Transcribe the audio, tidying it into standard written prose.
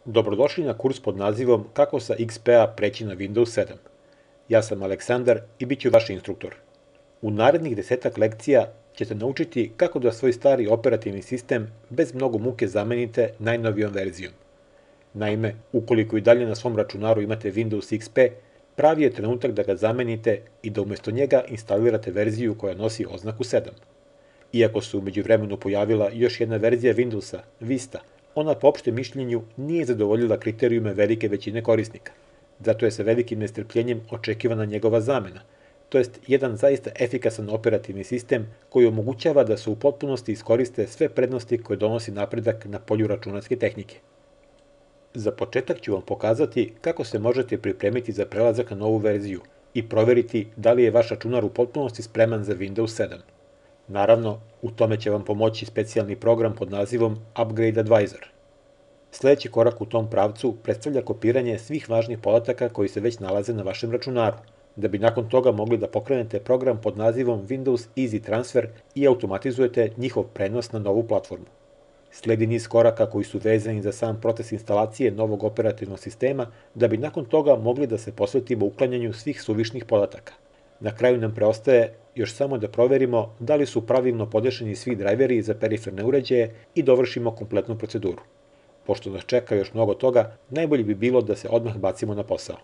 Dobrodošli na kurs pod nazivom Kako sa XP-a preći na Windows 7. Ja sam Aleksandar i bit ću vaš instruktor. U narednih 10 lekcija ćete naučiti kako da svoj stari operativni sistem bez mnogo muke zamenite najnovijom verzijom. Naime, ukoliko i dalje na svom računaru imate Windows XP, pravi je trenutak da ga zamenite i da umesto njega instalirate verziju koja nosi oznaku 7. Iako se u međuvremenu pojavila još jedna verzija Windowsa, Vista, ona po opštem mišljenju nije zadovoljila kriterijume velike većine korisnika. Zato je sa velikim nestrpljenjem očekivana njegova zamena, to jest jedan zaista efikasan operativni sistem koji omogućava da se u potpunosti iskoriste sve prednosti koje donosi napredak na polju računarske tehnike. Za početak ću vam pokazati kako se možete pripremiti za prelazak na novu verziju i proveriti da li je vaš računar u potpunosti spreman za Windows 7. Naravno, u tome će vam pomoći specijalni program pod nazivom Upgrade Advisor. Sledeći korak u tom pravcu predstavlja kopiranje svih važnih podataka koji se već nalaze na vašem računaru, da bi nakon toga mogli da pokrenete program pod nazivom Windows Easy Transfer i automatizujete njihov prenos na novu platformu. Sledi niz koraka koji su vezani za sam proces instalacije novog operativnog sistema, da bi nakon toga mogli da se posvetimo uklanjanju svih suvišnih podataka. Na kraju nam preostaje još samo da proverimo da li su pravilno podešeni svi drajveri za periferne uređaje i dovršimo kompletnu proceduru. Pošto nas čeka još mnogo toga, najbolje bi bilo da se odmah bacimo na posao.